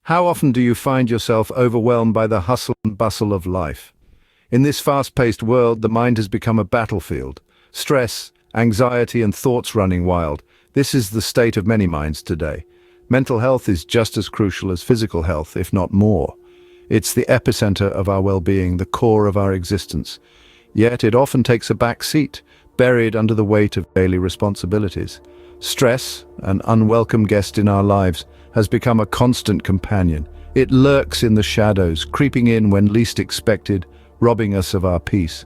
How often do you find yourself overwhelmed by the hustle and bustle of life? In this fast-paced world, the mind has become a battlefield. Stress, anxiety, and thoughts running wild. This is the state of many minds today. Mental health is just as crucial as physical health, if not more. It's the epicenter of our well-being, the core of our existence. Yet it often takes a back seat, buried under the weight of daily responsibilities. Stress, an unwelcome guest in our lives, has become a constant companion. It lurks in the shadows, creeping in when least expected, robbing us of our peace.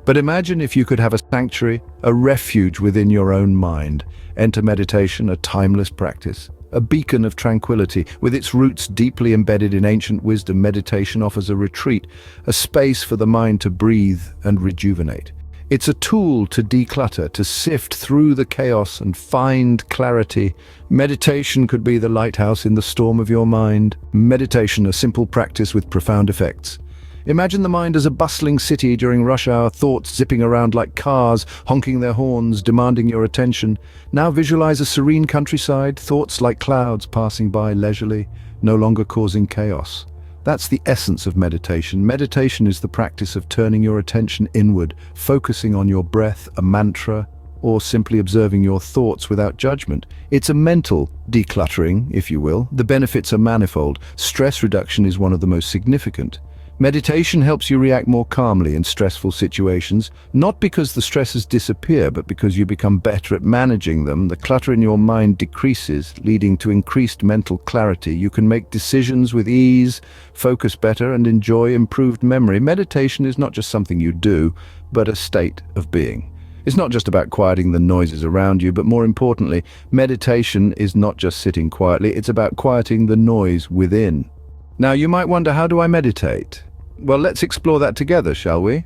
But imagine if you could have a sanctuary, a refuge within your own mind. Enter meditation, a timeless practice, a beacon of tranquility. With its roots deeply embedded in ancient wisdom, meditation offers a retreat, a space for the mind to breathe and rejuvenate. It's a tool to declutter, to sift through the chaos and find clarity. Meditation could be the lighthouse in the storm of your mind. Meditation, a simple practice with profound effects. Imagine the mind as a bustling city during rush hour, thoughts zipping around like cars, honking their horns, demanding your attention. Now visualize a serene countryside, thoughts like clouds passing by leisurely, no longer causing chaos. That's the essence of meditation. Meditation is the practice of turning your attention inward, focusing on your breath, a mantra, or simply observing your thoughts without judgment. It's a mental decluttering, if you will. The benefits are manifold. Stress reduction is one of the most significant. Meditation helps you react more calmly in stressful situations, not because the stresses disappear, but because you become better at managing them. The clutter in your mind decreases, leading to increased mental clarity. You can make decisions with ease, focus better, and enjoy improved memory. Meditation is not just something you do, but a state of being. It's not just about quieting the noises around you, but more importantly, meditation is not just sitting quietly, it's about quieting the noise within. Now, you might wonder, how do I meditate? Well, let's explore that together, shall we?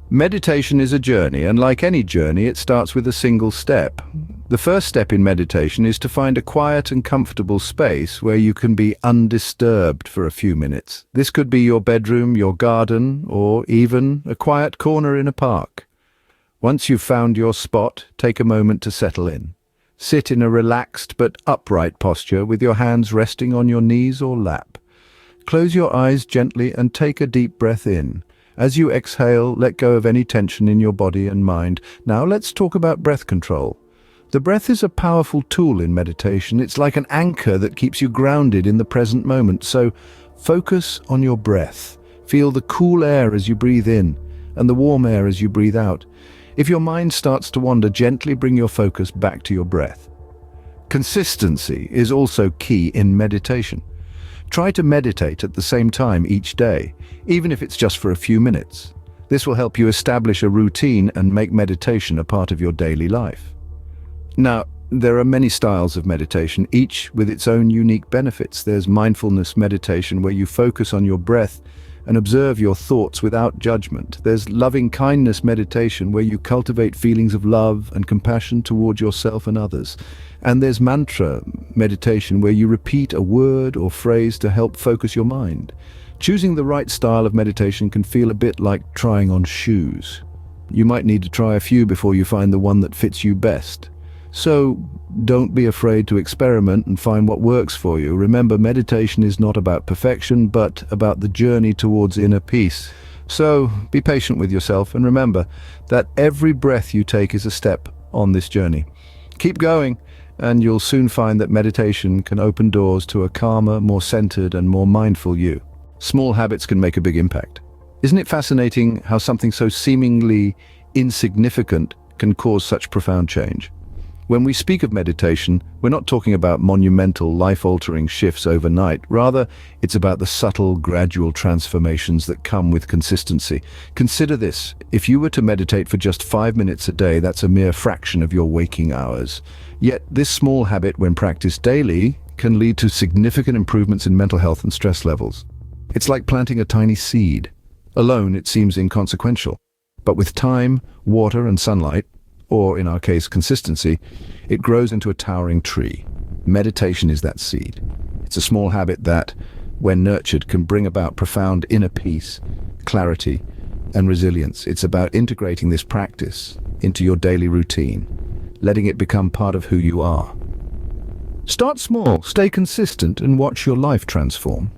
Meditation is a journey, and like any journey, it starts with a single step. The first step in meditation is to find a quiet and comfortable space where you can be undisturbed for a few minutes. This could be your bedroom, your garden, or even a quiet corner in a park. Once you've found your spot, take a moment to settle in. Sit in a relaxed but upright posture with your hands resting on your knees or lap. Close your eyes gently and take a deep breath in. As you exhale, let go of any tension in your body and mind. Now let's talk about breath control. The breath is a powerful tool in meditation. It's like an anchor that keeps you grounded in the present moment. So focus on your breath. Feel the cool air as you breathe in and the warm air as you breathe out. If your mind starts to wander, gently bring your focus back to your breath. Consistency is also key in meditation. Try to meditate at the same time each day, even if it's just for a few minutes. This will help you establish a routine and make meditation a part of your daily life. Now, there are many styles of meditation, each with its own unique benefits. There's mindfulness meditation, where you focus on your breath and observe your thoughts without judgment. There's loving kindness meditation, where you cultivate feelings of love and compassion toward yourself and others. And there's mantra meditation, where you repeat a word or phrase to help focus your mind. Choosing the right style of meditation can feel a bit like trying on shoes. You might need to try a few before you find the one that fits you best. So don't be afraid to experiment and find what works for you. Remember, meditation is not about perfection, but about the journey towards inner peace. So be patient with yourself and remember that every breath you take is a step on this journey. Keep going, and you'll soon find that meditation can open doors to a calmer, more centered, and more mindful you. Small habits can make a big impact. Isn't it fascinating how something so seemingly insignificant can cause such profound change? When we speak of meditation, we're not talking about monumental, life-altering shifts overnight. Rather, it's about the subtle, gradual transformations that come with consistency. Consider this: if you were to meditate for just 5 minutes a day, that's a mere fraction of your waking hours. Yet this small habit, when practiced daily, can lead to significant improvements in mental health and stress levels. It's like planting a tiny seed. Alone, it seems inconsequential. But with time, water, and sunlight, or in our case, consistency, it grows into a towering tree. Meditation is that seed. It's a small habit that, when nurtured, can bring about profound inner peace, clarity, and resilience. It's about integrating this practice into your daily routine, letting it become part of who you are. Start small, stay consistent, and watch your life transform.